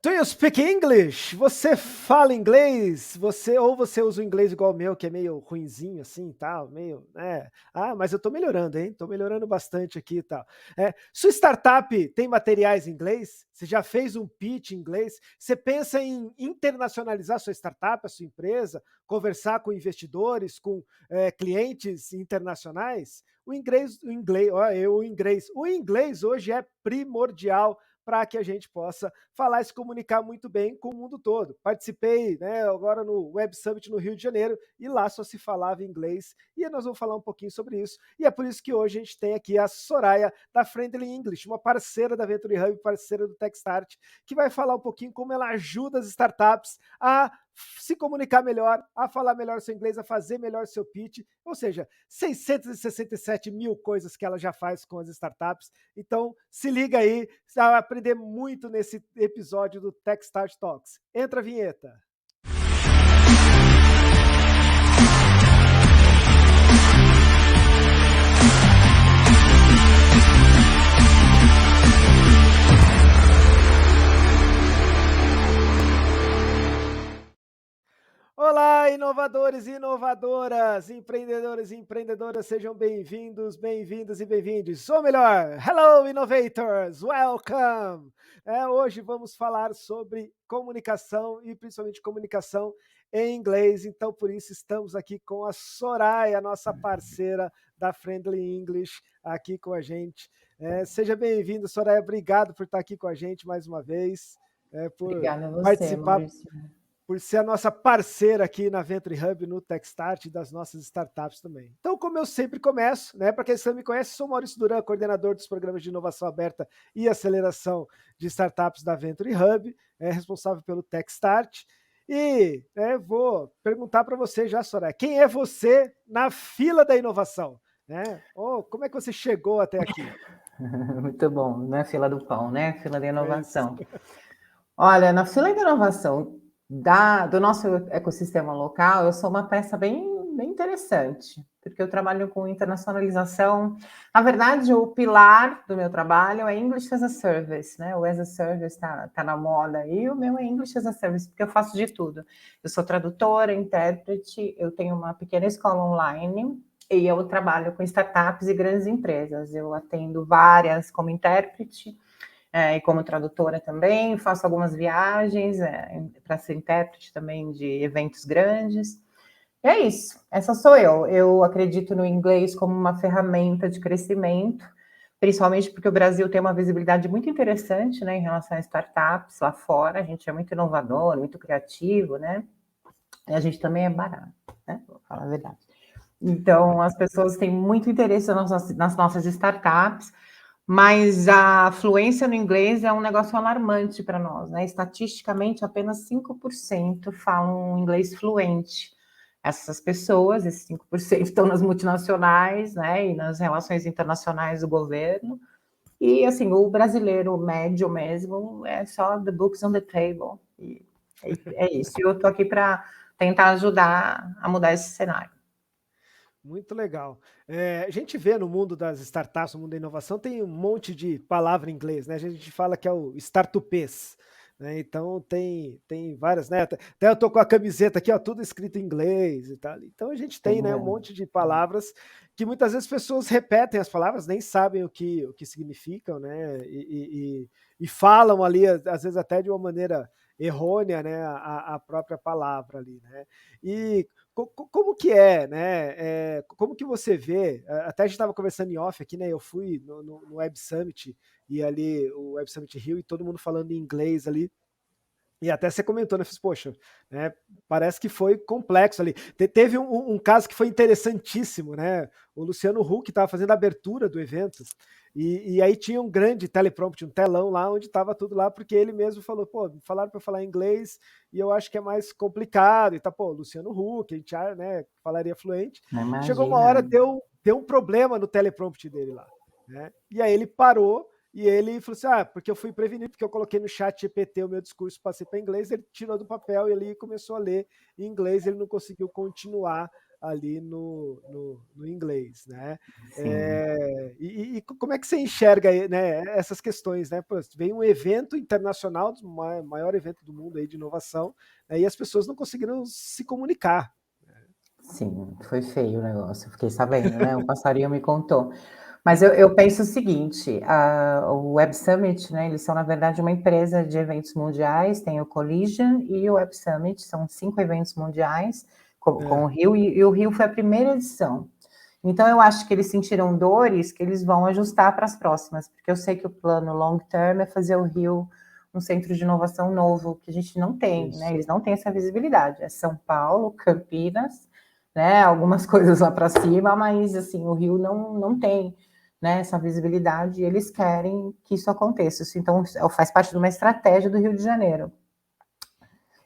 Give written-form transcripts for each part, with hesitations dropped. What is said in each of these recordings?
Do you speak English? Você fala inglês? Ou você usa o inglês igual o meu, que é meio ruinzinho assim, tal, meio, mas eu tô melhorando, hein? Tô melhorando bastante aqui e tal. Sua startup tem materiais em inglês? Você já fez um pitch em inglês? Você pensa em internacionalizar sua startup, a sua empresa, conversar com investidores, com clientes internacionais? O inglês hoje é primordial para que a gente possa falar e se comunicar muito bem com o mundo todo. Participei, né, agora no Web Summit no Rio de Janeiro e lá só se falava inglês e nós vamos falar um pouquinho sobre isso. E é por isso que hoje a gente tem aqui a Soraya da Friendly English, uma parceira da Venture Hub, parceira do Techstart, que vai falar um pouquinho como ela ajuda as startups a se comunicar melhor, a falar melhor seu inglês, a fazer melhor seu pitch, ou seja, 667 mil coisas que ela já faz com as startups. Então, se liga aí, você vai aprender muito nesse episódio do Techstart Talks. Entra a vinheta. Olá, inovadores e inovadoras, empreendedores e empreendedoras, sejam bem-vindos, bem-vindas e bem-vindos. Ou melhor, hello, innovators, welcome! Hoje vamos falar sobre comunicação e principalmente comunicação em inglês. Então, por isso, estamos aqui com a Soraya, nossa parceira da Friendly English, aqui com a gente. Seja bem-vindo, Soraya. Obrigado por estar aqui com a gente mais uma vez, por Obrigada a você, participar, Maurício. por ser a nossa parceira aqui na Venture Hub, no Techstart e das nossas startups também. Então, como eu sempre começo, né, para quem não me conhece, sou Maurício Duran, coordenador dos programas de inovação aberta e aceleração de startups da Venture Hub, responsável pelo Techstart. E vou perguntar para você já, Soraya, quem é você na fila da inovação? Como é que você chegou até aqui? Muito bom, não é fila do pão, né? Fila da É isso. inovação. Olha, na fila da inovação do nosso ecossistema local, eu sou uma peça bem interessante, porque eu trabalho com internacionalização. Na verdade, o pilar do meu trabalho é English as a Service, né? O as a Service está na moda e o meu é English as a Service, porque eu faço de tudo. Eu sou tradutora, intérprete, eu tenho uma pequena escola online e eu trabalho com startups e grandes empresas. Eu atendo várias como intérprete, e como tradutora também, faço algumas viagens para ser intérprete também de eventos grandes. E é isso, essa sou eu. Eu acredito no inglês como uma ferramenta de crescimento, principalmente porque o Brasil tem uma visibilidade muito interessante, né, em relação a startups lá fora. A gente é muito inovador, muito criativo, né? E a gente também é barato, né? Vou falar a verdade. Então, as pessoas têm muito interesse nas nossas startups, mas a fluência no inglês é um negócio alarmante para nós, né? Estatisticamente, apenas 5% falam inglês fluente. Essas pessoas, esses 5%, estão nas multinacionais, né? E nas relações internacionais do governo. E, assim, o brasileiro médio mesmo é só the books on the table. E é isso. E eu estou aqui para tentar ajudar a mudar esse cenário. Muito legal. A gente vê no mundo das startups, no mundo da inovação, tem um monte de palavra em inglês, né? A gente fala que é o startupês, né? Então tem várias, né? Até eu tô com a camiseta aqui, ó, tudo escrito em inglês e tal. Então a gente tem, né, um monte de palavras que muitas vezes as pessoas repetem as palavras, nem sabem o que significam, né? E falam ali, às vezes até de uma maneira errônea, né? A própria palavra ali, né? E como que é, né? Como que você vê? Até a gente estava conversando em off aqui, né? Eu fui no Web Summit e ali o Web Summit Rio e todo mundo falando em inglês ali. E até você comentou, né? Fiz, poxa, né? Parece que foi complexo ali. Teve um caso que foi interessantíssimo, né? O Luciano Huck estava fazendo a abertura do evento e aí tinha um grande teleprompter, um telão lá onde estava tudo lá, porque ele mesmo falou, pô, falaram para falar inglês e eu acho que é mais complicado. E tá, pô, Luciano Huck, a gente já, né, falaria fluente. Chegou uma hora, Imagina. deu um problema no teleprompter dele lá, né? E aí ele parou. E ele falou assim: porque eu fui prevenido, porque eu coloquei no chat GPT o meu discurso, passei para inglês, ele tirou do papel e ele começou a ler em inglês, ele não conseguiu continuar ali no inglês, né? Sim. E como é que você enxerga, né, essas questões, né? Pô, vem um evento internacional, maior evento do mundo aí de inovação, né, e as pessoas não conseguiram se comunicar. Sim, foi feio o negócio, eu fiquei sabendo, né, o passarinho me contou. Mas eu penso o seguinte, o Web Summit, né, eles são na verdade uma empresa de eventos mundiais, tem o Collision e o Web Summit, são 5 eventos mundiais, com o É, Rio, e o Rio foi a primeira edição. Então eu acho que eles sentiram dores que eles vão ajustar para as próximas, porque eu sei que o plano long term é fazer o Rio um centro de inovação novo, que a gente não tem, né, isso. eles não têm essa visibilidade, é São Paulo, Campinas, né, algumas coisas lá para cima, mas assim, o Rio não tem, né, essa visibilidade, e eles querem que isso aconteça. Isso, então, faz parte de uma estratégia do Rio de Janeiro.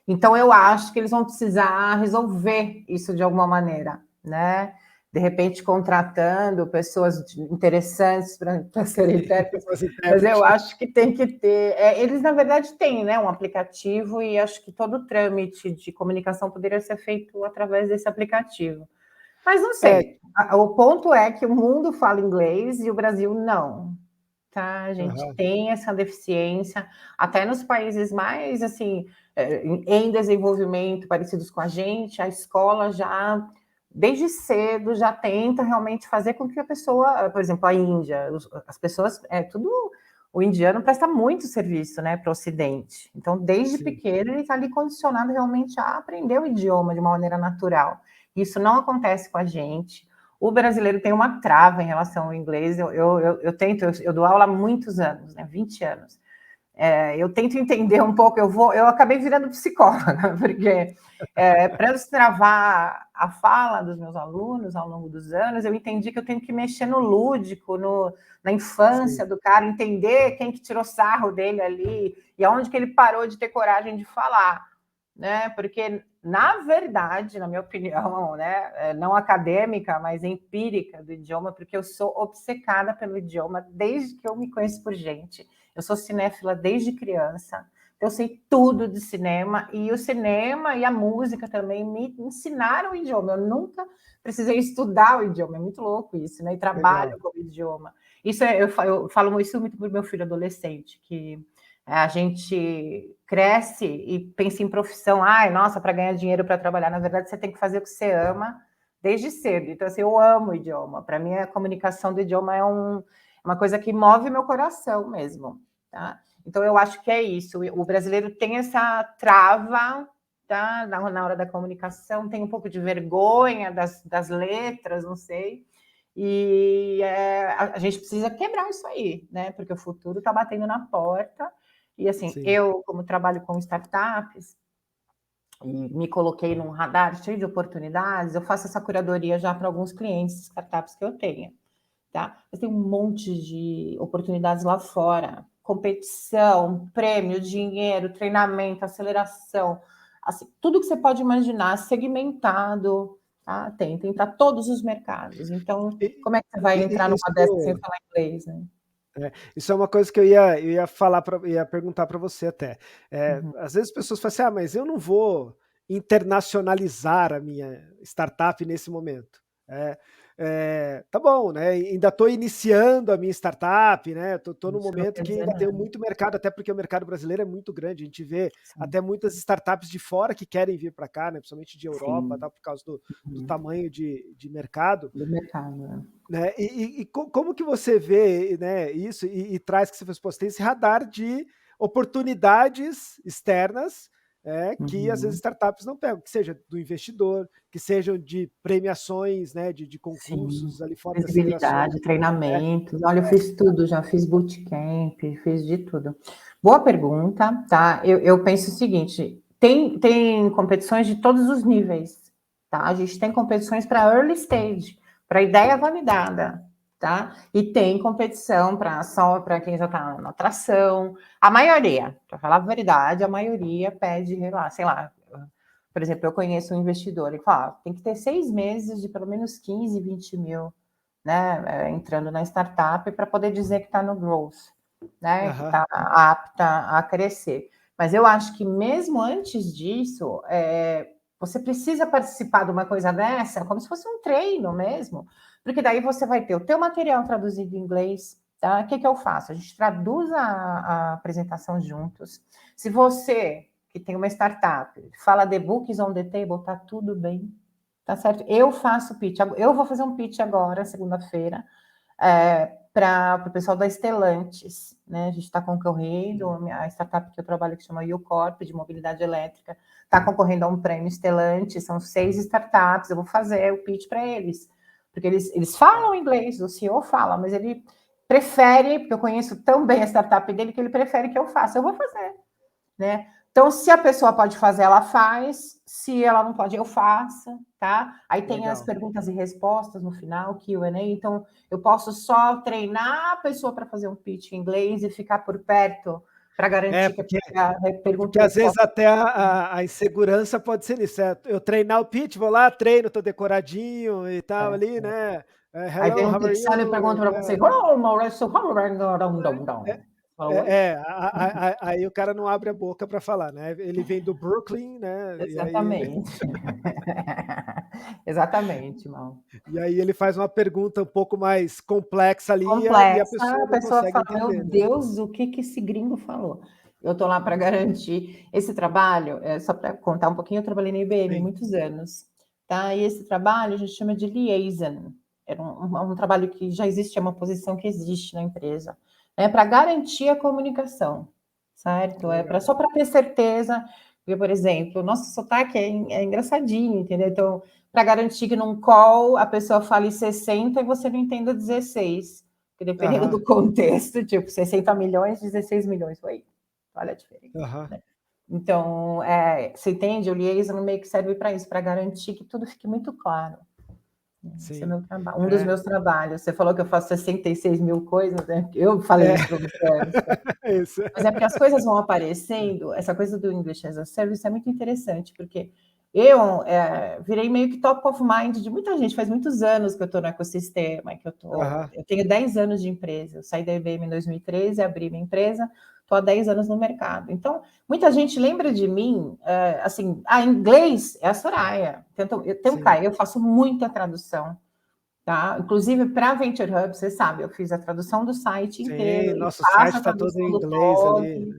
Então, eu acho que eles vão precisar resolver isso de alguma maneira, né? De repente, contratando pessoas interessantes para serem intérpretes, As mas eu intérpretes. acho que tem que ter. Eles, na verdade, têm, né, um aplicativo, e acho que todo o trâmite de comunicação poderia ser feito através desse aplicativo. Mas não É, sei. O ponto é que o mundo fala inglês e o Brasil não. Tá? A gente aham, tem essa deficiência, até nos países mais assim, em desenvolvimento, parecidos com a gente, a escola já, desde cedo, já tenta realmente fazer com que a pessoa, por exemplo, a Índia, as pessoas, tudo, o indiano presta muito serviço, né, para o Ocidente. Então, desde sim. pequeno, ele está ali condicionado realmente a aprender o idioma de uma maneira natural. Isso não acontece com a gente. O brasileiro tem uma trava em relação ao inglês. Eu tento, eu dou aula há muitos anos, né, 20 anos. Eu tento entender um pouco, eu acabei virando psicóloga, porque para eu destravar a fala dos meus alunos ao longo dos anos, eu entendi que eu tenho que mexer no lúdico, na Sim. infância do cara, entender quem que tirou sarro dele ali, e aonde que ele parou de ter coragem de falar, né? Porque, na verdade, na minha opinião, né, não acadêmica, mas empírica do idioma, porque eu sou obcecada pelo idioma desde que eu me conheço por gente. Eu sou cinéfila desde criança, eu sei tudo de cinema, e o cinema e a música também me ensinaram o idioma. Eu nunca precisei estudar o idioma, é muito louco isso, né? E trabalho Legal. com o idioma. Isso eu falo isso muito para o meu filho adolescente, que a gente cresce e pensa em profissão. Ai, nossa, para ganhar dinheiro para trabalhar. Na verdade, você tem que fazer o que você ama desde cedo. Então, assim, eu amo o idioma. Para mim, a comunicação do idioma é uma coisa que move meu coração mesmo, tá? Então, eu acho que é isso. O brasileiro tem essa trava, tá? Na hora da comunicação, tem um pouco de vergonha das letras, não sei. E a gente precisa quebrar isso aí, né? Porque o futuro está batendo na porta. E assim, Sim. eu, como trabalho com startups, e me coloquei num radar cheio de oportunidades, eu faço essa curadoria já para alguns clientes, startups que eu tenho, tá? Mas tem um monte de oportunidades lá fora, competição, prêmio, dinheiro, treinamento, aceleração, assim, tudo que você pode imaginar, segmentado, tá? Tem para todos os mercados. Então, E, como é que você vai entrar numa dessas sem isso, falar inglês, né? isso é uma coisa que eu ia falar ia perguntar para você até. Uhum. Às vezes as pessoas falam assim, mas eu não vou internacionalizar a minha startup nesse momento. Tá bom, né? Ainda estou iniciando a minha startup, né? Estou num Isso não momento quer que dizer ainda tenho nada. muito mercado, até porque o mercado brasileiro é muito grande. A gente vê Sim, até muitas startups de fora que querem vir para cá, né? Principalmente de Europa, sim. tá? Por causa do Uhum. tamanho de mercado. Do mercado, né? Né? Como que você vê, né, isso e traz que você fez, pô, tem esse radar de oportunidades externas, que às vezes Uhum. startups não pegam, que seja do investidor, que sejam de premiações, né, de Sim. concursos ali fora de acelerações, Visibilidade, né? treinamentos. Olha, eu fiz tudo, já fiz bootcamp, fiz de tudo. Boa pergunta, tá? Eu penso o seguinte: tem competições de todos os níveis, tá? A gente tem competições para early stage, para ideia validada, tá? E tem competição só para quem já está na atração. A maioria, para falar a verdade, a maioria pede, sei lá, por exemplo, eu conheço um investidor, ele fala, tem que ter 6 meses de pelo menos 15, 20 mil, né, entrando na startup para poder dizer que está no growth, né, que Aham, está apta a crescer. Mas eu acho que mesmo antes disso, Você precisa participar de uma coisa dessa como se fosse um treino mesmo, porque daí você vai ter o teu material traduzido em inglês, tá? O que que eu faço? A gente traduz a apresentação juntos. Se você, que tem uma startup, fala the book is on the table, tá tudo bem, tá certo? Eu faço pitch, eu vou fazer um pitch agora, segunda-feira, para o pessoal da Stellantis, né? A gente está concorrendo, a startup que eu trabalho que chama UCorp, de mobilidade elétrica, está concorrendo a um prêmio Stellantis, são 6 startups, eu vou fazer o pitch para eles, porque eles falam inglês, o CEO fala, mas ele prefere, porque eu conheço tão bem a startup dele, que ele prefere que eu faça, eu vou fazer, né? Então, se a pessoa pode fazer, ela faz. Se ela não pode, eu faço, tá? Aí tem as perguntas e respostas no final, Q&A. Então, eu posso só treinar a pessoa para fazer um pitch em inglês e ficar por perto para garantir que a pergunta porque às vezes até a insegurança pode ser isso. Eu treinar o pitch, vou lá, treino, tô decoradinho e tal ali, né? Aí vem Hello, um how are texano e pergunta para você, aí o cara não abre a boca para falar, né? Ele vem do Brooklyn, né? Exatamente. Exatamente, Mal. E aí ele faz uma pergunta um pouco mais complexa ali e a pessoa não consegue fala, entender. meu Deus, o que esse gringo falou? Eu estou lá para garantir. Esse trabalho, só para contar um pouquinho, eu trabalhei na IBM muitos anos, tá? E esse trabalho a gente chama de liaison. Era um trabalho que já existe, é uma posição que existe na empresa, né? Para garantir a comunicação, certo? Só para ter certeza, porque, por exemplo, o nosso sotaque é engraçadinho, entendeu? Então, para garantir que num call a pessoa fale 60 e você não entenda 16. Porque dependendo do contexto, tipo, 60 milhões, 16 milhões. Oi, olha a diferença. Né? Então, você entende? O liaison meio que serve para isso, para garantir que tudo fique muito claro. Sim. Esse é meu trabalho, um dos meus trabalhos. Você falou que eu faço 66 mil coisas, né? Eu falei isso para você. Mas é porque as coisas vão aparecendo, essa coisa do English as a Service é muito interessante, porque eu virei meio que top of mind de muita gente, faz muitos anos que eu estou no ecossistema, eu tenho 10 anos de empresa, eu saí da IBM em 2013, abri minha empresa, estou há 10 anos no mercado. Então, muita gente lembra de mim, assim, inglês é a Soraya, eu faço muita tradução, tá? Inclusive, para a Venture Hub, você sabe, eu fiz a tradução do site inteiro. Sim, nosso site está todo em inglês ali.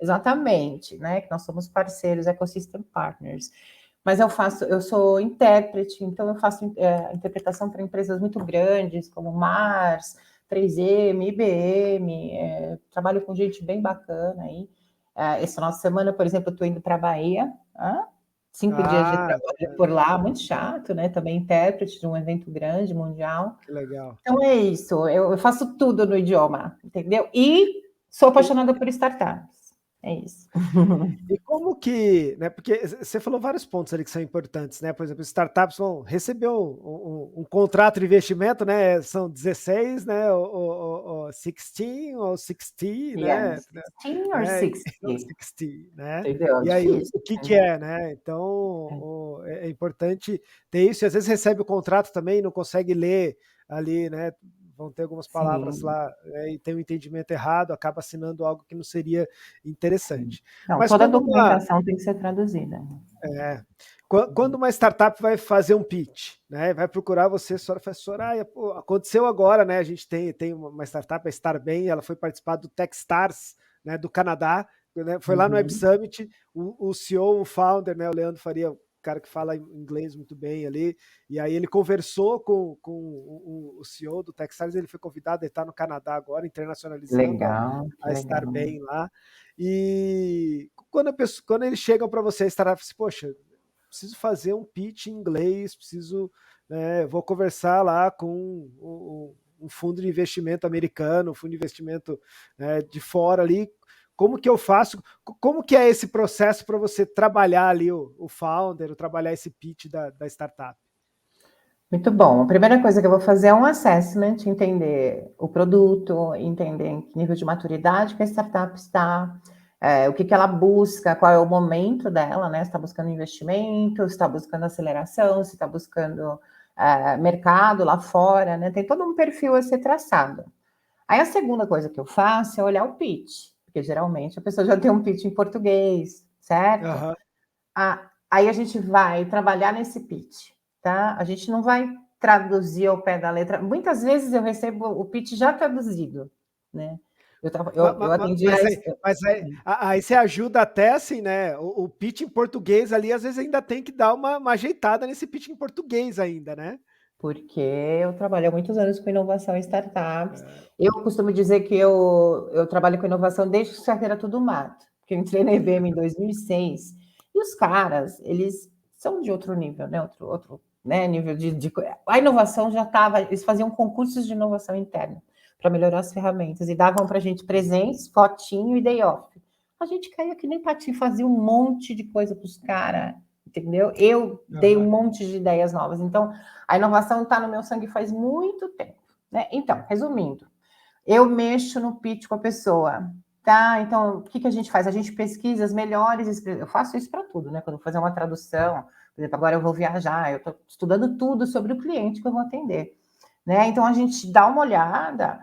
Exatamente, né? Que nós somos parceiros, Ecosystem Partners. Mas eu sou intérprete, então eu faço interpretação para empresas muito grandes, como Mars, 3M, IBM, trabalho com gente bem bacana aí. Essa nossa semana, por exemplo, eu estou indo para a Bahia, 5 dias de trabalho por lá, muito chato, né? Também intérprete de um evento grande, mundial. Que legal. Então é isso, eu faço tudo no idioma, entendeu? E sou apaixonada por startups. É isso. E como que, né? Porque você falou vários pontos ali que são importantes, né? Por exemplo, startups vão receber um contrato de investimento, né? São 16, né? Ou 16 ou 60, né? 16 ou 60. 60, né? Entendeu? E aí, o que é, né? Então, é importante ter isso. E às vezes recebe o contrato também, não consegue ler ali, né? Vão ter algumas palavras lá e tem um entendimento errado, acaba assinando algo que não seria interessante. Não, mas toda a documentação tem que ser traduzida. Quando uma startup vai fazer um pitch, né, vai procurar você, Soraya, aconteceu agora, né? A gente tem uma startup, a Starbem, ela foi participar do Techstars, né, do Canadá, né, foi lá no Web Summit, o CEO, o founder, né, o Leandro Faria, cara que fala inglês muito bem ali, e aí ele conversou com o CEO do Techstars, ele foi convidado, ele está no Canadá agora, internacionalizando a Starbem lá, e quando eles chegam para você, a startup, poxa, preciso fazer um pitch em inglês, vou conversar lá com um fundo de investimento americano, um fundo de investimento de fora ali, como que eu faço, como que é esse processo para você trabalhar ali o founder, trabalhar esse pitch da startup? Muito bom. A primeira coisa que eu vou fazer é um assessment, entender o produto, entender em que nível de maturidade que a startup está, o que ela busca, qual é o momento dela, né? Se está buscando investimento, se está buscando aceleração, se está buscando mercado lá fora, né? Tem todo um perfil a ser traçado. Aí a segunda coisa que eu faço é olhar o pitch, porque geralmente a pessoa já tem um pitch em português, certo? aí a gente vai trabalhar nesse pitch, tá? A gente não vai traduzir ao pé da letra. Muitas vezes eu recebo o pitch já traduzido, né? Eu atendi a... Aí você ajuda até assim, né? O pitch em português ali, às vezes ainda tem que dar uma ajeitada nesse pitch em português ainda, né? Porque eu trabalho há muitos anos com inovação em startups. É. Eu costumo dizer que eu trabalho com inovação desde que era tudo mato. Porque eu entrei na IBM em 2006 e os caras, eles são de outro nível, né? Outro né? Nível de... A inovação já estava... Eles faziam concursos de inovação interna para melhorar as ferramentas e davam para a gente presentes, fotinho e day off. A gente caía que nem patinho, fazia um monte de coisa para os caras, entendeu? Eu dei um monte de ideias novas. Então, a inovação está no meu sangue faz muito tempo, né? Então, resumindo, eu mexo no pitch com a pessoa, tá? Então, o que a gente faz? A gente pesquisa as melhores... Eu faço isso para tudo, né? Quando eu vou fazer uma tradução, por exemplo, agora eu vou viajar, eu estou estudando tudo sobre o cliente que eu vou atender, né? Então, a gente dá uma olhada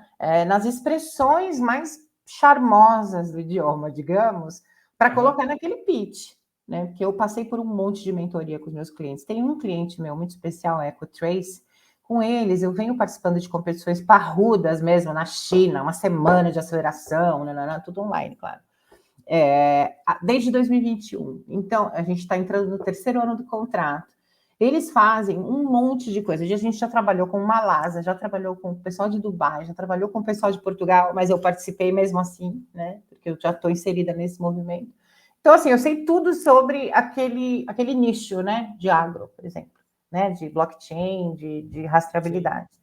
nas expressões mais charmosas do idioma, digamos, para colocar naquele pitch, né? Porque eu passei por um monte de mentoria com os meus clientes. Tem um cliente meu muito especial, a EcoTrace. Com eles, eu venho participando de competições parrudas mesmo, na China, uma semana de aceleração, tudo online, claro. Desde 2021. Então, a gente está entrando no terceiro ano do contrato. Eles fazem um monte de coisa. A gente já trabalhou com Malásia, já trabalhou com o pessoal de Dubai, já trabalhou com o pessoal de Portugal, mas eu participei mesmo assim, né? Porque eu já estou inserida nesse movimento. Então, assim, eu sei tudo sobre aquele nicho, né? De agro, por exemplo, né? De blockchain, de rastreabilidade. Sim.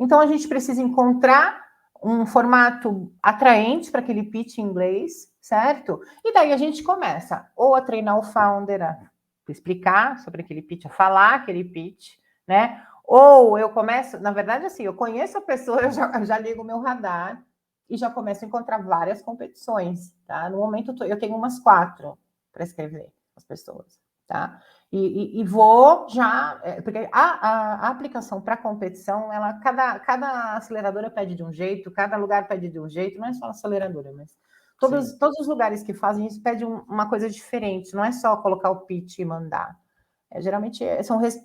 Então, a gente precisa encontrar um formato atraente para aquele pitch em inglês, certo? E daí a gente começa ou a treinar o founder a explicar sobre aquele pitch, a falar aquele pitch, né? Ou eu começo, na verdade, assim, eu conheço a pessoa, eu já ligo o meu radar e já começo a encontrar várias competições, tá? No momento, eu tenho umas 4 para escrever as pessoas, tá? E vou já... Porque a aplicação para competição, cada aceleradora pede de um jeito, cada lugar pede de um jeito, não é só a aceleradora, mas todos os lugares que fazem isso pedem uma coisa diferente, não é só colocar o pitch e mandar. Geralmente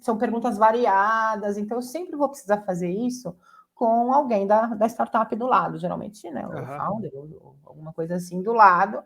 são perguntas variadas, então eu sempre vou precisar fazer isso com alguém da startup do lado, geralmente, né? O founder, ou alguma coisa assim do lado,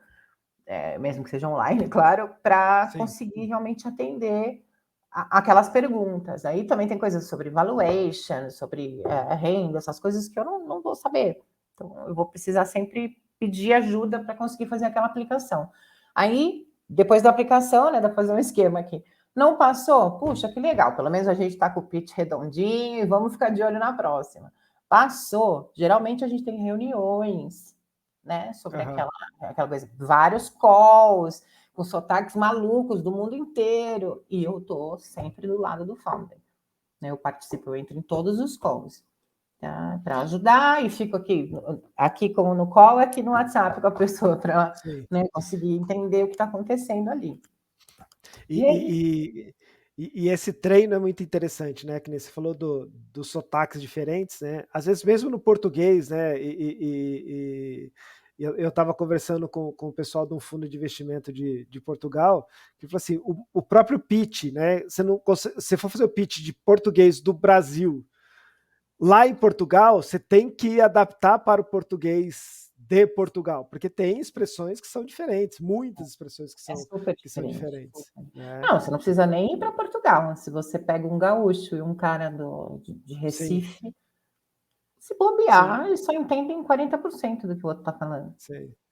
mesmo que seja online, claro, para conseguir realmente atender aquelas perguntas. Aí também tem coisas sobre valuation, sobre renda, essas coisas que eu não vou saber. Então, eu vou precisar sempre pedir ajuda para conseguir fazer aquela aplicação. Aí, depois da aplicação, né, dá para fazer um esquema aqui. Não passou? Puxa, que legal, pelo menos a gente está com o pitch redondinho e vamos ficar de olho na próxima. Passou, geralmente a gente tem reuniões, né, sobre aquela coisa, vários calls, com sotaques malucos do mundo inteiro, e eu tô sempre do lado do founder, né? Eu participo, eu entro em todos os calls, tá? Para ajudar, e fico aqui como no call, aqui no WhatsApp com a pessoa, para, né, conseguir entender o que está acontecendo ali. E esse treino é muito interessante, né? Que nem você falou dos sotaques diferentes, né? Às vezes mesmo no português, né? Eu estava conversando com o pessoal de um fundo de investimento de Portugal, que falou assim, o próprio pitch, né? Se for fazer o pitch de português do Brasil, lá em Portugal, você tem que adaptar para o português de Portugal, porque tem expressões que são diferentes, muitas expressões que são diferentes. Né? Não, você não precisa nem ir para Portugal. Se você pega um gaúcho e um cara de Recife, se bobear, eles só entendem 40% do que o outro está falando.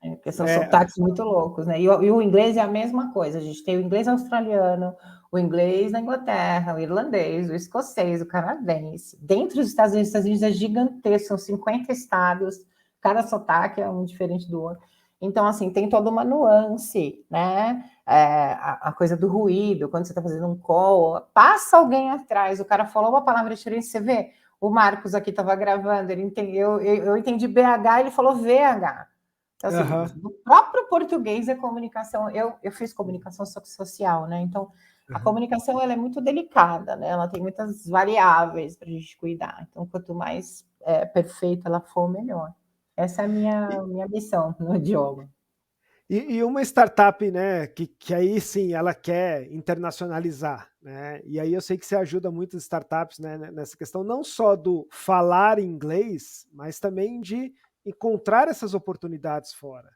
Porque são sotaques muito loucos, né? E o inglês é a mesma coisa. A gente tem o inglês australiano, o inglês da Inglaterra, o irlandês, o escocês, o canadense. Dentro dos Estados Unidos é gigantesco, são 50 estados, cada sotaque é um diferente do outro. Então, assim, tem toda uma nuance, né? A coisa do ruído, quando você está fazendo um call, passa alguém atrás, o cara falou uma palavra diferente, você vê, o Marcos aqui estava gravando, ele entendeu, eu entendi BH, ele falou VH. Então, assim, no próprio português é comunicação. Eu fiz comunicação social, né? Então, a comunicação ela é muito delicada, né? Ela tem muitas variáveis para a gente cuidar. Então, quanto mais perfeita ela for, melhor. Essa é a minha missão no idioma. E uma startup, né, que aí sim ela quer internacionalizar, né? E aí eu sei que você ajuda muitas startups, né, nessa questão não só do falar inglês, mas também de encontrar essas oportunidades fora,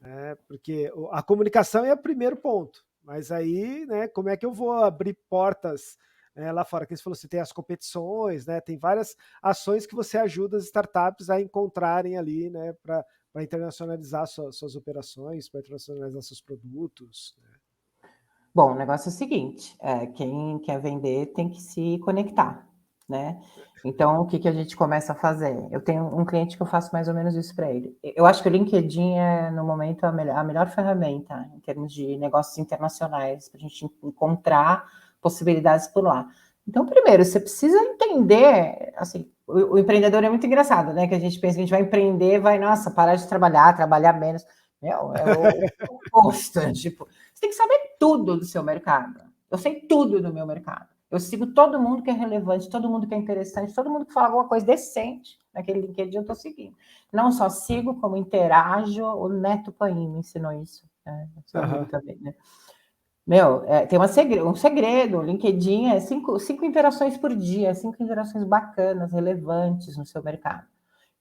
né? Porque a comunicação é o primeiro ponto, mas aí, né, como é que eu vou abrir portas, lá fora? Que você falou, você tem as competições, né? Tem várias ações que você ajuda as startups a encontrarem ali, né, para internacionalizar suas operações, para internacionalizar seus produtos. Né? Bom, o negócio é o seguinte, quem quer vender tem que se conectar, né? Então, o que a gente começa a fazer? Eu tenho um cliente que eu faço mais ou menos isso para ele. Eu acho que o LinkedIn é, no momento, a melhor ferramenta em termos de negócios internacionais, para a gente encontrar possibilidades por lá. Então, primeiro, você precisa entender, assim, o empreendedor é muito engraçado, né? Que a gente pensa que a gente vai empreender, nossa, parar de trabalhar menos. Meu, é o oposto, tipo, você tem que saber tudo do seu mercado. Eu sei tudo do meu mercado. Eu sigo todo mundo que é relevante, todo mundo que é interessante, todo mundo que fala alguma coisa decente naquele LinkedIn eu estou seguindo. Não só sigo, como interajo. O Neto Paim me ensinou isso. Seu amigo também, né? Meu, tem um segredo. O LinkedIn é cinco interações por dia, 5 interações bacanas, relevantes no seu mercado.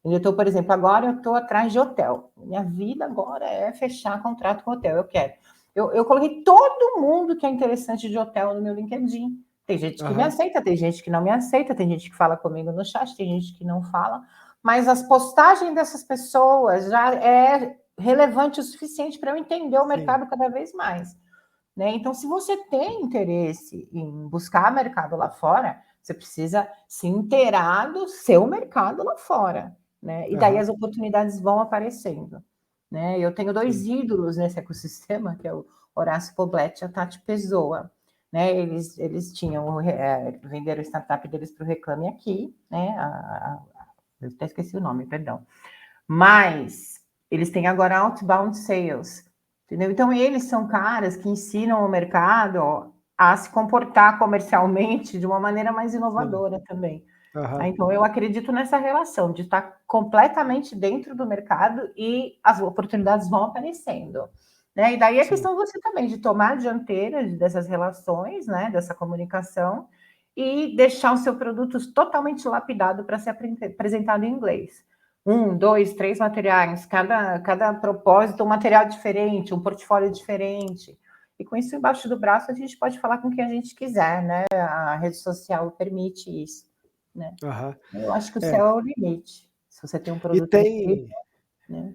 Então, por exemplo, agora eu estou atrás de hotel. Minha vida agora é fechar contrato com hotel. Eu quero. Eu coloquei todo mundo que é interessante de hotel no meu LinkedIn. Tem gente que me aceita, tem gente que não me aceita, tem gente que fala comigo no chat, tem gente que não fala. Mas as postagens dessas pessoas já é relevante o suficiente para eu entender o mercado cada vez mais. Né? Então, se você tem interesse em buscar mercado lá fora, você precisa se inteirar do seu mercado lá fora. Né? E daí as oportunidades vão aparecendo. Né? Eu tenho 2 ídolos nesse ecossistema, que é o Horácio Poblet e a Tati Pessoa. Né? Eles venderam a startup deles para o Reclame Aqui, né? Eu até esqueci o nome, perdão. Mas eles têm agora outbound sales, entendeu? Então, eles são caras que ensinam o mercado a se comportar comercialmente de uma maneira mais inovadora também. Então, eu acredito nessa relação de estar completamente dentro do mercado e as oportunidades vão aparecendo. Né? E daí a questão você também de tomar a dianteira dessas relações, né? Dessa comunicação, e deixar o seu produto totalmente lapidado para ser apresentado em inglês. 1, 2, 3 materiais, cada propósito, um material diferente, um portfólio diferente. E com isso embaixo do braço, a gente pode falar com quem a gente quiser, né? A rede social permite isso. Né? Eu acho que o céu é o limite. Se você tem um E produto incrível, tem... né?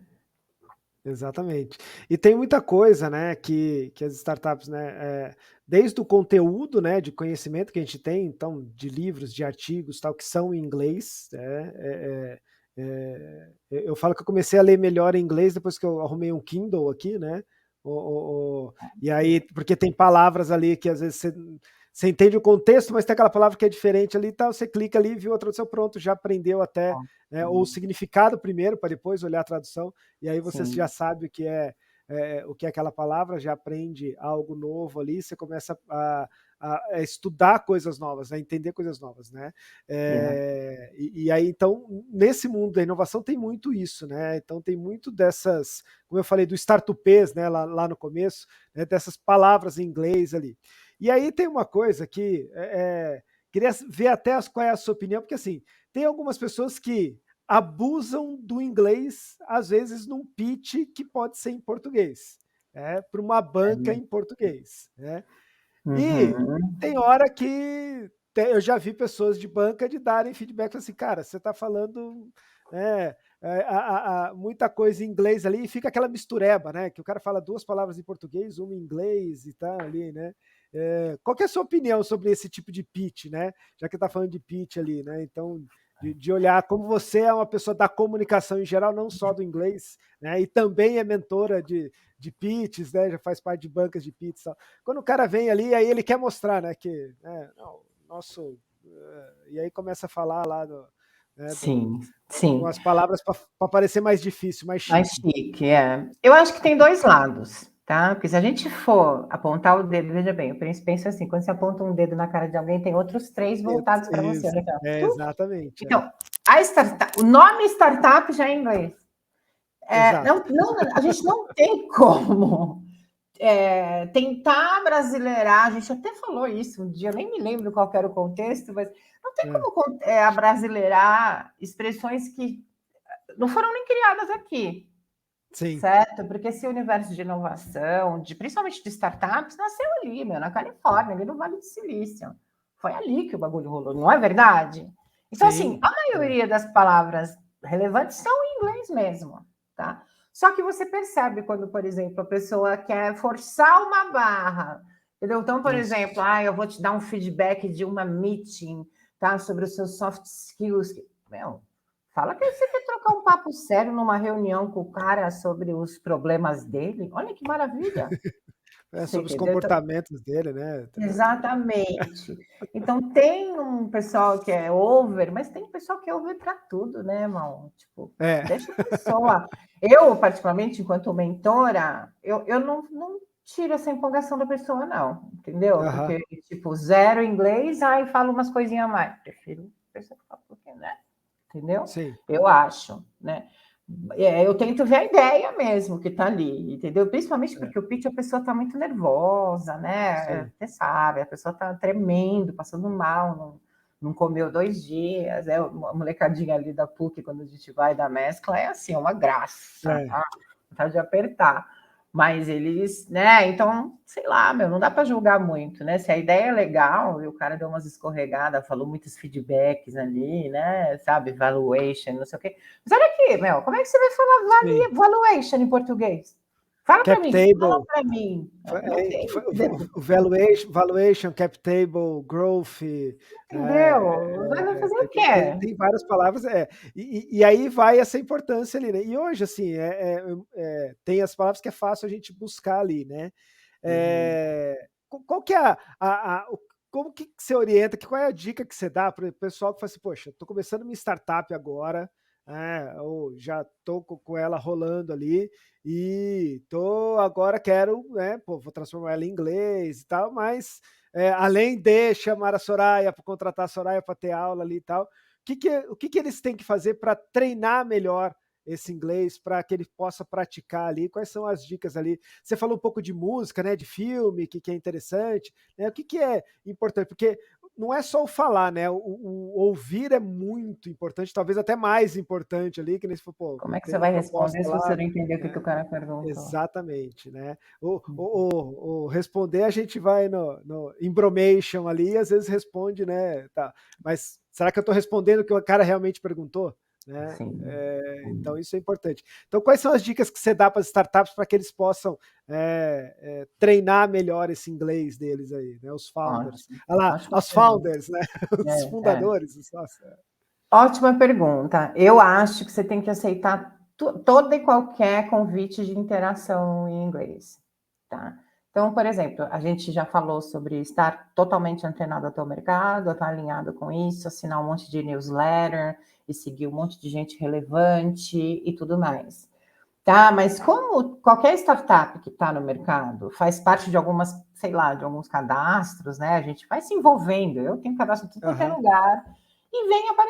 Exatamente. E tem muita coisa, né, que as startups, né, desde o conteúdo, né, de conhecimento que a gente tem, então, de livros, de artigos, tal, que são em inglês, eu falo que eu comecei a ler melhor em inglês depois que eu arrumei um Kindle aqui, né, e aí, porque tem palavras ali que às vezes você entende o contexto, mas tem aquela palavra que é diferente ali e tal, você clica ali, viu a tradução, pronto, já aprendeu até, né, ou o significado primeiro, para depois olhar a tradução, e aí você já sabe o que é aquela palavra, já aprende algo novo ali, você começa a estudar coisas novas, a entender coisas novas, né? E aí, então, nesse mundo da inovação tem muito isso, né? Então tem muito dessas, como eu falei, do startupês, né, lá no começo, né, dessas palavras em inglês ali. E aí tem uma coisa que queria ver até qual é a sua opinião, porque assim, tem algumas pessoas que abusam do inglês, às vezes num pitch que pode ser em português, para uma banca em português. Né? E tem hora que eu já vi pessoas de banca de darem feedback assim, cara, você está falando muita coisa em inglês ali e fica aquela mistureba, né? Que o cara fala 2 palavras em português, uma em inglês e tal ali, né? Qual que é a sua opinião sobre esse tipo de pitch, né? Já que está falando de pitch ali, né? Então, de olhar como você é uma pessoa da comunicação em geral, não só do inglês, né? E também é mentora de pitches, né? Já faz parte de bancas de pitch. Tal. Quando o cara vem ali, aí ele quer mostrar, né? Que não, nosso e aí começa a falar lá né, com as palavras para parecer mais difícil, mais chique. Mais chique, Eu acho que tem 2 lados, tá? Porque se a gente for apontar o dedo, veja bem, eu penso assim, quando você aponta um dedo na cara de alguém, tem outros 3 voltados para você. Exatamente. Então, o nome startup já é em inglês. exato. A gente não tem como tentar brasileirar, a gente até falou isso um dia, eu nem me lembro qual era o contexto, mas não tem É, como abrasileirar expressões que não foram nem criadas aqui, sim, certo? Porque esse universo de inovação, principalmente de startups, nasceu ali, meu, na Califórnia, ali no Vale do Silício. Foi ali que o bagulho rolou, não é verdade? Então, assim, sim. a É, maioria das palavras relevantes são em inglês mesmo, tá? Só que você percebe quando, por exemplo, a pessoa quer forçar uma barra, entendeu? Então, por exemplo, isso. eu vou te dar um feedback de uma meeting, tá? Sobre os seus soft skills. Meu, fala que você quer trocar um papo sério numa reunião com o cara sobre os problemas dele. Olha que maravilha. É Você sobre os entendeu? Então, comportamentos dele, né? exatamente. Então, tem um pessoal que é over, mas tem pessoal que é over para tudo, né, irmão? Tipo, É, deixa a pessoa. Eu, particularmente, enquanto mentora, eu não tiro essa empolgação da pessoa, não, entendeu? aham, Porque, tipo, zero inglês, aí falo umas coisinhas a mais. Prefiro a pessoa que fala um pouquinho, né? Entendeu? sim, Eu acho, né? Eu tento ver a ideia mesmo que está ali, entendeu? Principalmente é, porque o pitch a pessoa está muito nervosa, né? sim. Você sabe, a pessoa está tremendo, passando mal, não comeu 2 dias. A molecadinha ali da PUC, quando a gente vai da mescla, é assim, é uma graça, É, tá? Vontade de apertar. Mas eles, né? Então, sei lá, meu, não dá para julgar muito, né? Se a ideia é legal e o cara deu umas escorregadas, falou muitos feedbacks ali, né? Sabe, valuation, não sei o quê. Mas olha aqui, meu, como é que você vai falar sim. valuation em português? Cap Fala table. para mim. Não tem, O valuation, cap table, growth, entendeu? Vai fazer o quê? tem várias palavras, e aí vai essa importância ali, né? E hoje, assim, tem as palavras que é fácil a gente buscar ali, né? Uhum. Qual que é como que você orienta, qual é a dica que você dá para o pessoal que fala assim, poxa, estou começando minha startup agora, ou já estou com ela rolando ali, e agora quero, né, vou transformar ela em inglês e tal, mas além de chamar a Soraya, para contratar a Soraya para ter aula ali e tal, o que eles têm que fazer para treinar melhor esse inglês, para que ele possa praticar ali? Quais são as dicas ali? Você falou um pouco de música, né, de filme, que é interessante, né? O que é importante? Porque não é só o falar, né? O ouvir é muito importante, talvez até mais importante ali, que nem se for, pô, Como é que tem você uma vai responder proposta se você lá, não entender o que né? o cara perguntou? Exatamente, né? O responder a gente vai no embromation ali, e às vezes responde, né? Tá, mas será que eu estou respondendo o que o cara realmente perguntou? Né? Sim. Então isso é importante. Então, quais são as dicas que você dá para as startups para que eles possam treinar melhor esse inglês deles aí, né? Os founders. Ótimo. Olha lá, Ótima os pergunta. founders, né? Os É. fundadores. Nossa. Ótima pergunta. Eu acho que você tem que aceitar todo e qualquer convite de interação em inglês, tá? Então, por exemplo, a gente já falou sobre estar totalmente antenado ao teu mercado, estar alinhado com isso, assinar um monte de newsletter e seguir um monte de gente relevante e tudo mais. Tá, mas como qualquer startup que está no mercado faz parte de algumas, sei lá, de alguns cadastros, né? A gente vai se envolvendo. Eu tenho cadastro em tudo quanto é Aham, lugar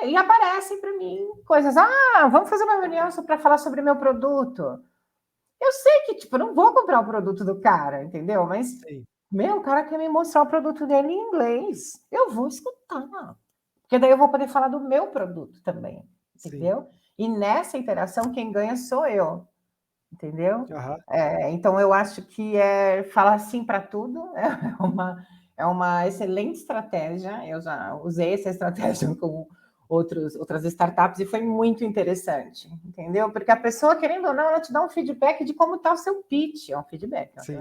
e aparecem para mim coisas. Vamos fazer uma reunião para falar sobre meu produto. Eu sei que, tipo, eu não vou comprar o produto do cara, entendeu? Mas, sim, meu, o cara quer me mostrar o produto dele em inglês. Eu vou escutar. Porque daí eu vou poder falar do meu produto também, sim. entendeu? E nessa interação, quem ganha sou eu, entendeu? Aham, Então, eu acho que falar sim para tudo é uma excelente estratégia. Eu já usei essa estratégia com outras startups e foi muito interessante, entendeu? Porque a pessoa, querendo ou não, ela te dá um feedback de como está o seu pitch, é um feedback, sim.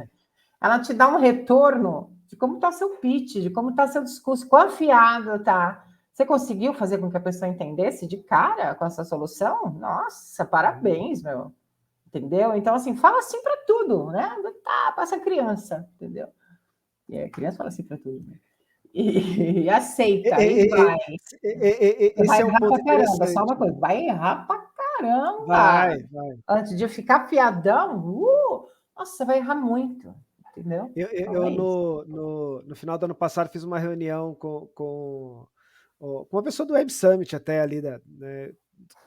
ela te dá um retorno de como está seu pitch, de como está seu discurso, quão afiado tá. Você conseguiu fazer com que a pessoa entendesse de cara com essa solução? Nossa, Uhum. parabéns, meu. Entendeu? Então, assim, fala assim para tudo, né? Tá, passa a criança, entendeu? E a criança fala assim para tudo, né? E E- aceita, e e- vai. e- Esse Vai é um errar ponto pra caramba, só interessante. uma coisa, vai errar pra caramba. Vai, vai. Antes de ficar fiadão, nossa, você vai errar muito, entendeu? Então Eu é isso. no final do ano passado fiz uma reunião com com uma pessoa do Web Summit até ali, né,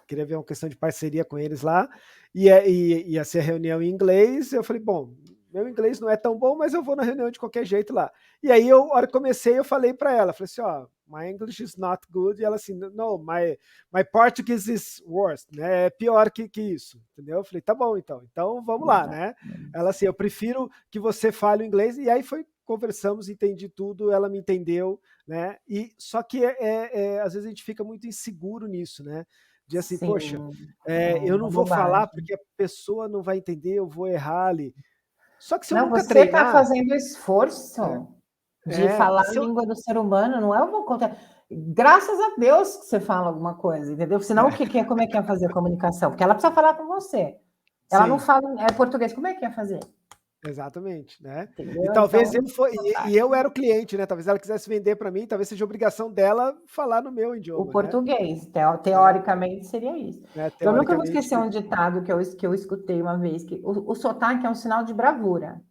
queria ver uma questão de parceria com eles lá, e ia ser reunião em inglês. Eu falei, bom, meu inglês não é tão bom, mas eu vou na reunião de qualquer jeito lá. E aí, a hora que comecei, eu falei para ela, falei assim, ó, my English is not good, e ela assim, no, my Portuguese is worse, né, é pior que isso, entendeu? Eu falei, tá bom, então vamos lá, né? Ela assim, eu prefiro que você fale o inglês, e aí conversamos, entendi tudo, ela me entendeu, né? E só que às vezes a gente fica muito inseguro nisso, né? De assim, Sim, poxa, eu não uma vou falar bobagem. porque a pessoa não vai entender, eu vou errar ali. Só que se eu Não, nunca você está treinar, fazendo esforço de e falar a se eu, língua do ser humano, não é o vou contar. Graças a Deus que você fala alguma coisa, entendeu? Senão, como é que é fazer a comunicação? Porque ela precisa falar com você. Ela não sim, fala português, como é que é fazer? exatamente, né? E Entendeu? talvez Então, eu e eu era o cliente, né? Talvez ela quisesse vender para mim, talvez seja obrigação dela falar no meu o idioma, né? português, É, teoricamente, seria isso. né? Eu nunca vou Teoricamente, esquecer um ditado que eu escutei uma vez, que o sotaque é um sinal de bravura.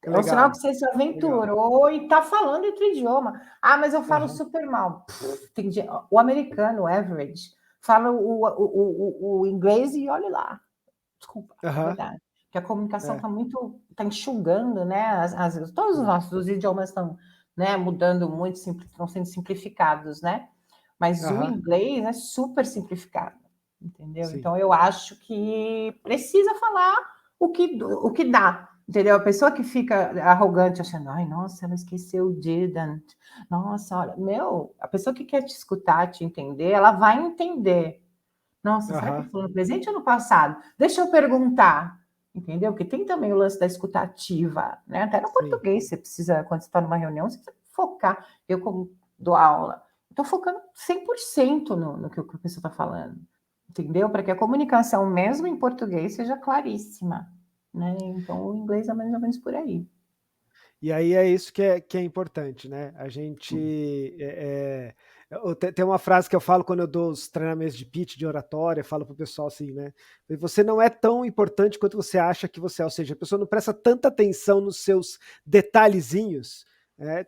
É um sinal que legal, você se legal. aventurou e está falando outro idioma. Ah, mas eu falo Aham, super mal. O americano, o average, fala o inglês e olha lá. Desculpa, é aham, verdade. Porque a comunicação é, está enxugando, né? Todos os sim, nossos idiomas estão, né, mudando muito, estão sendo simplificados, né? Mas o aham, inglês é super simplificado, entendeu? sim, Então eu acho que precisa falar o que dá, entendeu? A pessoa que fica arrogante achando, ai, nossa, ela esqueceu didn't. Nossa, olha, a pessoa que quer te escutar, te entender, ela vai entender. Nossa, será que aham, ele falou no presente ou no passado? Deixa eu perguntar, entendeu? Porque tem também o lance da escutativa, né? Até no sim. português, você precisa, quando você está numa reunião, você precisa focar. Eu, como dou aula, estou focando 100% no que a pessoa está falando, entendeu? Para que a comunicação, mesmo em português, seja claríssima, né? Então, o inglês é mais ou menos por aí. E aí é isso que é importante, né? A gente. Tem uma frase que eu falo quando eu dou os treinamentos de pitch, de oratória, falo para o pessoal assim, né? Você não é tão importante quanto você acha que você é, ou seja, a pessoa não presta tanta atenção nos seus detalhezinhos,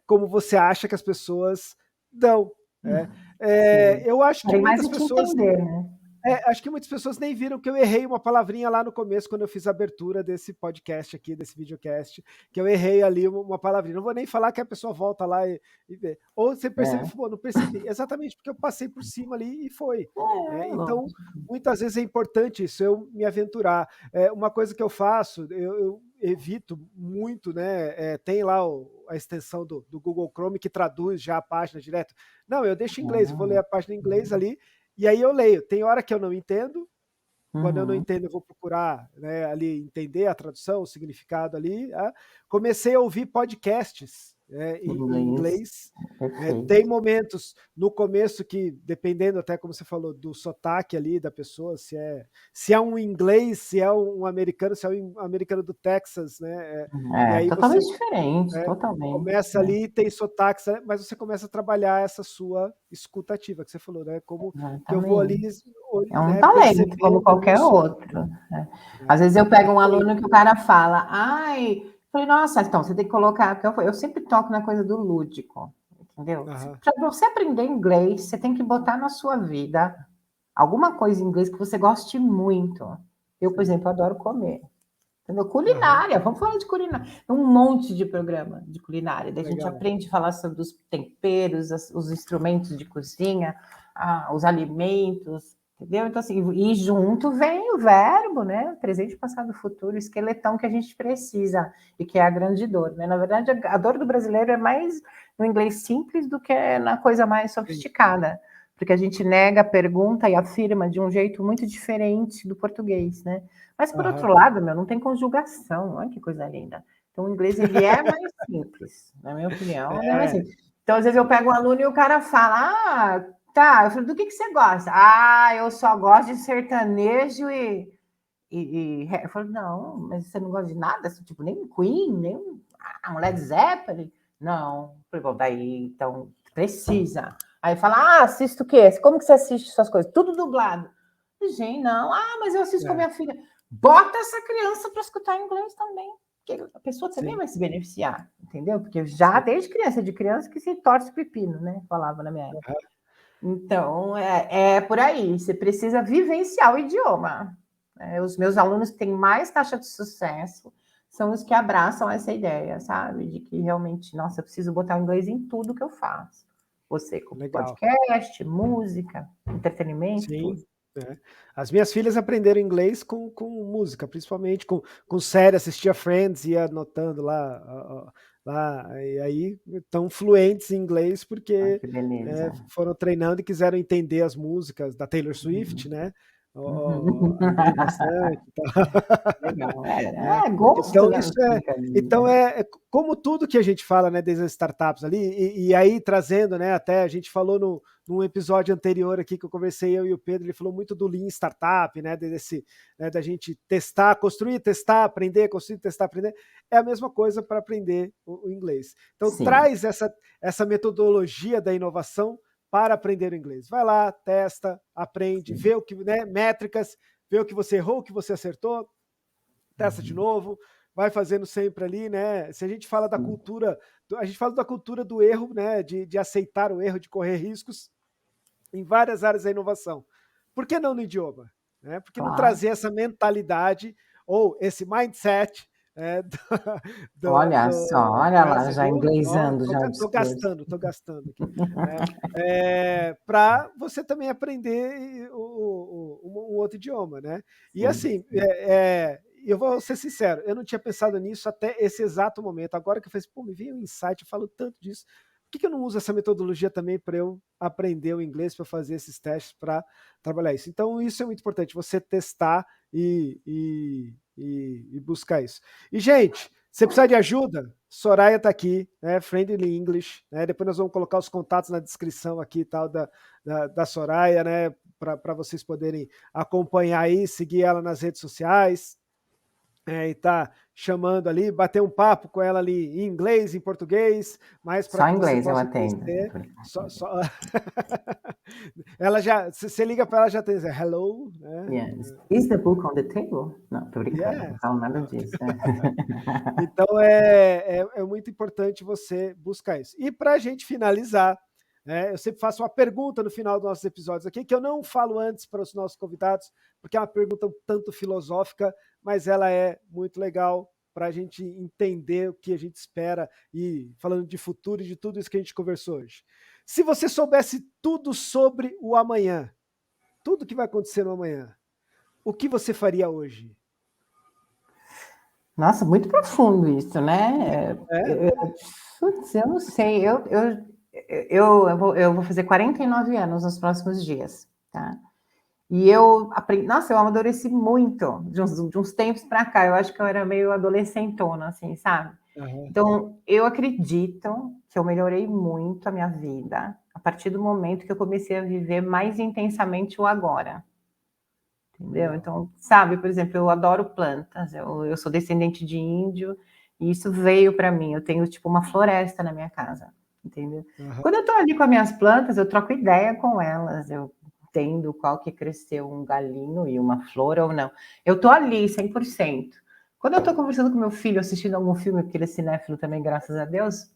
como você acha que as pessoas dão. Né? Sim. Eu acho que Querem mais muitas é te pessoas entender, né? acho que muitas pessoas nem viram que eu errei uma palavrinha lá no começo, quando eu fiz a abertura desse podcast aqui, desse videocast, que eu errei ali uma palavrinha. Não vou nem falar que a pessoa volta lá e vê. Ou você percebe, É, pô, não percebi. Exatamente porque eu passei por cima ali e foi. Então, lógico. muitas vezes é importante isso, eu me aventurar. Uma coisa que eu faço, eu evito muito, né? Tem lá a extensão do Google Chrome que traduz já a página direto. Não, eu deixo em inglês, eu vou ler a página em inglês ali e aí eu leio. Tem hora que eu não entendo, quando eu não Uhum. entendo, eu vou procurar, né, ali entender a tradução, o significado ali. Comecei a ouvir podcasts, em Inglês, inglês. Tem perfeito. momentos no começo que, dependendo até como você falou, do sotaque ali da pessoa, se é um inglês, se é um americano, se é um americano do Texas, né? E É, aí você totalmente diferente, totalmente, começa né? ali, tem sotaques, mas você começa a trabalhar essa sua escutativa, que você falou, né? Como que eu vou ali, Exatamente. É um né, talento, como percebendo ali o qualquer som. outro, né? Às Né? vezes eu pego um Exatamente. aluno que o cara fala, ai, eu falei, nossa, então você tem que colocar, porque eu sempre toco na coisa do lúdico, entendeu? Aham, Para você aprender inglês, você tem que botar na sua vida alguma coisa em inglês que você goste muito. Eu, por sim. exemplo, adoro comer. Entendeu? Aham, Culinária, vamos falar de culinária. Tem um monte de programa de culinária. Daí a gente legal. aprende a falar sobre os temperos, os instrumentos de cozinha, os alimentos, entendeu? Então, assim, e junto vem o verbo, né? Presente, passado, futuro, o esqueletão que a gente precisa e que é a grande dor, né? Na verdade, a dor do brasileiro é mais no inglês simples do que na coisa mais Sim. sofisticada, porque a gente nega, pergunta e afirma de um jeito muito diferente do português, né? Mas, por outro Aham. lado, meu, não tem conjugação. Olha que coisa linda. Então, o inglês, ele é mais simples, na minha opinião, ele é mais É, simples. Então, às vezes, eu pego um aluno e o cara fala, tá. Eu falo, do que você gosta? Ah, eu só gosto de sertanejo eu falo, não, mas você não gosta de nada? Assim, tipo, nem Queen, nem um Led Zeppelin? Não. Eu falei, bom, daí, então, precisa. Aí fala, assisto o quê? Como que você assiste suas coisas? Tudo dublado. Gente, não. Mas eu assisto com a é, minha filha. Bota essa criança para escutar inglês também. Porque a pessoa também sim, vai se beneficiar, entendeu? Porque já sim. desde criança, de criança que se torce pepino, né? Falava na minha época. Então, é por aí. Você precisa vivenciar o idioma. Os meus alunos que têm mais taxa de sucesso são os que abraçam essa ideia, sabe? De que realmente, nossa, eu preciso botar o inglês em tudo que eu faço. Você com Legal. podcast, música, entretenimento, Sim, tudo. é. As minhas filhas aprenderam inglês com música, principalmente com série, assistia Friends, ia anotando lá, lá, e aí estão fluentes em inglês Ah, porque que beleza. foram treinando e quiseram entender as músicas da Taylor Uhum. Swift, né? Abrir Uhum. bastante. Legal. Né? Gosto, Então, né? isso é como tudo que a gente fala, né, desde as startups ali, e aí trazendo, né, até a gente falou num episódio anterior aqui que eu conversei, eu e o Pedro, ele falou muito do Lean Startup, né, desse, né, da gente testar, construir, testar, aprender, construir, testar, aprender, é a mesma coisa para aprender o inglês. Então, Sim. traz essa metodologia da inovação para aprender o inglês. Vai lá, testa, aprende, Sim. vê o que, né, métricas, vê o que você errou, o que você acertou, testa de Uhum. novo, vai fazendo sempre ali, né? Se a gente fala da Sim. cultura, a gente fala da cultura do erro, né? De aceitar o erro, de correr riscos em várias áreas da inovação. Por que não no idioma? Né? Por que não Claro. trazer essa mentalidade ou esse mindset Olha só, olha né? lá, Você já viu? inglesando já o discurso. Tô gastando aqui. Né? Para você também aprender um outro idioma, né? E Sim, assim, sim. eu vou ser sincero, eu não tinha pensado nisso até esse exato momento. Agora que eu falei, pô, me veio um insight, eu falo tanto disso. Por que eu não uso essa metodologia também para eu aprender o inglês, para fazer esses testes, para trabalhar isso? Então, isso é muito importante, você testar e buscar isso. E, gente, você precisa de ajuda? Soraya está aqui, né? Friendly English. Né? Depois nós vamos colocar os contatos na descrição aqui tal da Soraya, né? Para vocês poderem acompanhar aí, seguir ela nas redes sociais. E tá chamando ali, bater um papo com ela ali em inglês, em português, mas para Só que você inglês eu possa atendo. conhecer. Ela já, você liga para ela já tem hello, né? Yes. Is the book on the table? Não, tô brincando, não Yes. falo nada disso. Então é muito importante você buscar isso. E para a gente finalizar, né, eu sempre faço uma pergunta no final dos nossos episódios aqui, que eu não falo antes para os nossos convidados, porque é uma pergunta um tanto filosófica, mas ela é muito legal para a gente entender o que a gente espera e falando de futuro e de tudo isso que a gente conversou hoje. Se você soubesse tudo sobre o amanhã, tudo que vai acontecer no amanhã, o que você faria hoje? Nossa, muito profundo isso, né? É? Putz, eu não sei. Eu vou fazer 49 anos nos próximos dias, tá? E eu aprendi, nossa, eu amadureci muito de uns tempos para cá. Eu acho que eu era meio adolescentona, assim, sabe? Aham. Então, eu acredito que eu melhorei muito a minha vida a partir do momento que eu comecei a viver mais intensamente o agora. Entendeu? Legal. Então, sabe, por exemplo, eu adoro plantas, eu sou descendente de índio, e isso veio para mim. Eu tenho, tipo, uma floresta na minha casa, entendeu? Aham. Quando eu estou ali com as minhas plantas, eu troco ideia com elas, eu entendo qual que cresceu um galinho e uma flor ou não. Eu estou ali, 100%. Quando eu estou conversando com meu filho, assistindo algum filme, porque ele é cinéfilo também, graças a Deus,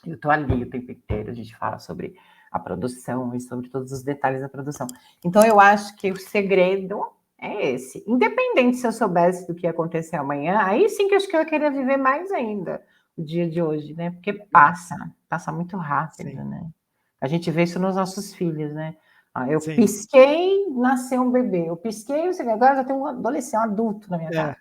eu estou ali o tempo inteiro, a gente fala sobre a produção e sobre todos os detalhes da produção. Então, eu acho que o segredo é esse. Independente se eu soubesse do que ia acontecer amanhã, aí sim que eu acho que eu ia querer viver mais ainda o dia de hoje, né? Porque Legal. passa muito rápido, Sim, né? A gente vê isso nos nossos filhos, né? Eu sim. pisquei, nasceu um bebê. Eu pisquei, agora já tem um adolescente, um adulto na minha É, casa.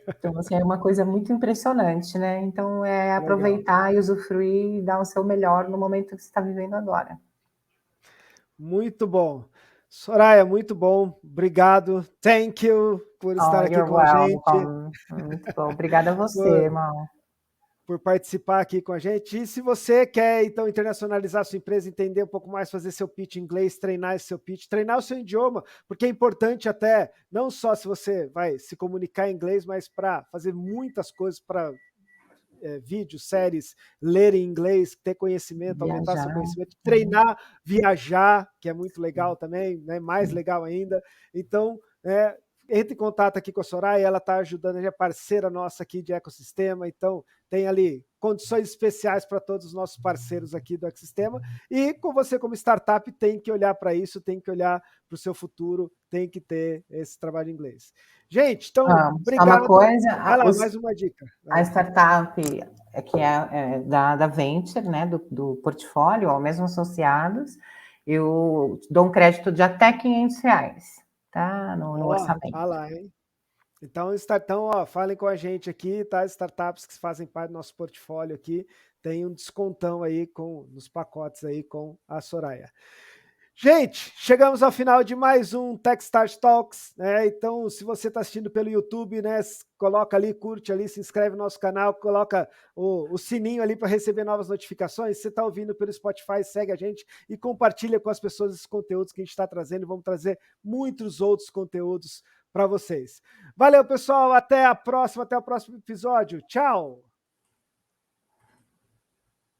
Então, assim, é uma coisa muito impressionante, né? Então, é legal. aproveitar e usufruir e dar o seu melhor no momento que você está vivendo agora. Muito bom. Soraya, muito bom. Obrigado. Thank you por Oh, estar aqui you're com a gente, welcome. Muito bom. Obrigada a você, por, irmão. por participar aqui com a gente. E se você quer, então, internacionalizar a sua empresa, entender um pouco mais, fazer seu pitch em inglês, treinar esse seu pitch, treinar o seu idioma, porque é importante até, não só se você vai se comunicar em inglês, mas para fazer muitas coisas para vídeos, séries, ler em inglês, ter conhecimento, aumentar seu Viajar. conhecimento, Uhum. treinar, viajar, que é muito Sim. legal também, né? Mais Sim. legal ainda. Então, né? entre em contato aqui com a Soraya, ela está ajudando, ela é parceira nossa aqui de ecossistema, então tem ali condições especiais para todos os nossos parceiros aqui do ecossistema, e com você como startup tem que olhar para isso, tem que olhar para o seu futuro, tem que ter esse trabalho em inglês. Gente, então, Só uma obrigado. coisa, Vai lá, mais uma dica. A startup que é da Venture, né, do portfólio, ou mesmo associados, eu dou um crédito de até R$500, tá? No orçamento. Olha lá, hein? Então, ó, falem com a gente aqui, tá? Startups que fazem parte do nosso portfólio aqui, tem um descontão aí nos pacotes aí com a Soraya. Gente, chegamos ao final de mais um Techstars Talks, né? Então, se você está assistindo pelo YouTube, né, coloca ali, curte ali, se inscreve no nosso canal, coloca o sininho ali para receber novas notificações. Se você está ouvindo pelo Spotify, segue a gente e compartilha com as pessoas esses conteúdos que a gente está trazendo. Vamos trazer muitos outros conteúdos para vocês. Valeu, pessoal. Até a próxima, até o próximo episódio. Tchau!